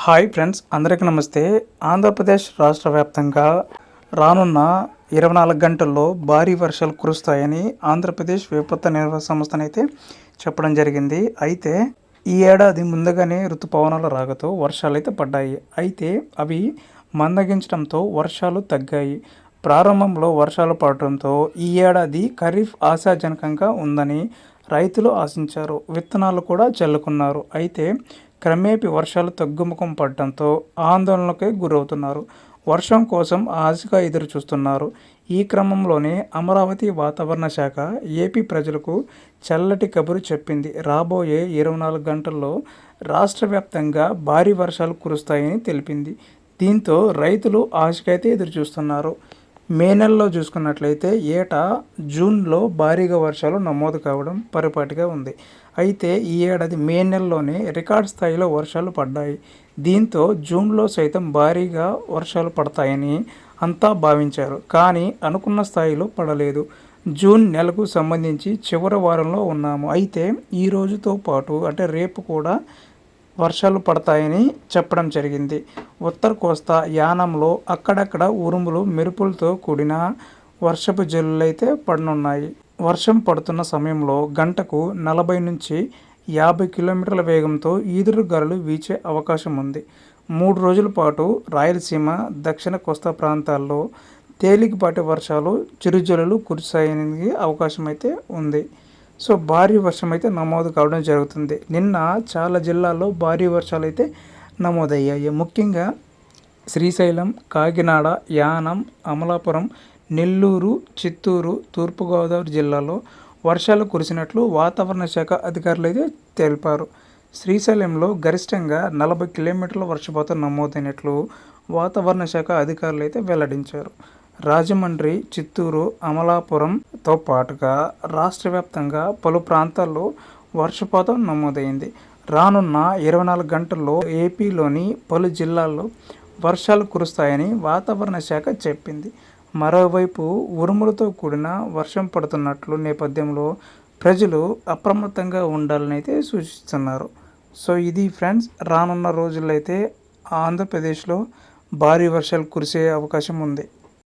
Hi friends, అందరికీ నమస్తే. ఆంధ్రప్రదేశ్ రాష్ట్ర వ్యాప్తంగా రానున్న 24 గంటల్లో భారీ వర్షాలు కురుస్తాయని ఆంధ్రప్రదేశ్ విపత్తు నిర్వహణ సంస్థనైతే చెప్పడం జరిగింది. అయితే ఈ ఏడాది ముందుగానే ఋతుపవనాల రాకతో వర్షాలు అయితే పడ్డాయి. అయితే అవి మందగించడంతో వర్షాలు తగ్గాయి. ప్రారంభంలో వర్షాలు పడటంతో ఈ ఏడాది ఖరీఫ్ ఆశాజనకంగా ఉందని రైతులు ఆశించారు. విత్తనాలు కూడా చల్లుకున్నారు. అయితే క్రమేపీ వర్షాలు తగ్గుముఖం పడటంతో ఆందోళనకే గురవుతున్నారు. వర్షం కోసం ఆశగా ఎదురు చూస్తున్నారు. ఈ క్రమంలోనే అమరావతి వాతావరణ శాఖ ఏపీ ప్రజలకు చల్లటి కబురు చెప్పింది. రాబోయే 24 గంటల్లో రాష్ట్ర వ్యాప్తంగా భారీ వర్షాలు కురుస్తాయని తెలిపింది. దీంతో రైతులు ఆశకైతే ఎదురు చూస్తున్నారు. మే నెలలో చూసుకున్నట్లయితే ఏటా జూన్లో భారీగా వర్షాలు నమోదు కావడం పరిపాటిగా ఉంది. అయితే ఈ ఏడాది మే నెలలోనే రికార్డ్ స్థాయిలో వర్షాలు పడ్డాయి. దీంతో జూన్లో సైతం భారీగా వర్షాలు పడతాయని అంతా భావించారు. కానీ అనుకున్న స్థాయిలో పడలేదు. జూన్ నెలకు సంబంధించి చివరి వారంలో ఉన్నాము. అయితే ఈ రోజుతో పాటు అంటే రేపు కూడా వర్షాలు పడతాయని చెప్పడం జరిగింది. ఉత్తర కోస్తా యానంలో అక్కడక్కడ ఉరుములు మెరుపులతో కూడిన వర్షపు జల్లులైతే పడనున్నాయి. వర్షం పడుతున్న సమయంలో గంటకు 40 నుంచి 50 కిలోమీటర్ల వేగంతో ఈదురుగాలులు వీచే అవకాశం ఉంది. 3 రోజుల పాటు రాయలసీమ, దక్షిణ కోస్తా ప్రాంతాల్లో తేలికపాటి వర్షాలు, చిరుజల్లులు కురిసాయడానికి అవకాశం అయితే ఉంది. సో భారీ వర్షం అయితే నమోదు కావడం జరుగుతుంది. నిన్న చాలా జిల్లాల్లో భారీ వర్షాలు అయితే నమోదయ్యాయి. ముఖ్యంగా శ్రీశైలం, కాకినాడ, యానం, అమలాపురం, నెల్లూరు, చిత్తూరు, తూర్పుగోదావరి జిల్లాలో వర్షాలు కురిసినట్లు వాతావరణ శాఖ అధికారులు అయితే తెలిపారు. శ్రీశైలంలో గరిష్టంగా 40 కిలోమీటర్ల వర్షపాతం నమోదైనట్లు వాతావరణ శాఖ అధికారులు అయితే వెల్లడించారు. రాజమండ్రి, చిత్తూరు, అమలాపురంతో పాటుగా రాష్ట్ర వ్యాప్తంగా పలు ప్రాంతాల్లో వర్షపాతం నమోదైంది. రానున్న 24 గంటల్లో ఏపీలోని పలు జిల్లాల్లో వర్షాలు కురుస్తాయని వాతావరణ శాఖ చెప్పింది. మరోవైపు ఉరుములతో కూడిన వర్షం పడుతున్నట్లు నేపథ్యంలో ప్రజలు అప్రమత్తంగా ఉండాలని అయితే సూచిస్తున్నారు. సో ఇది ఫ్రెండ్స్, రానున్న రోజుల్లో అయితే ఆంధ్రప్రదేశ్లో భారీ వర్షాలు కురిసే అవకాశం ఉంది.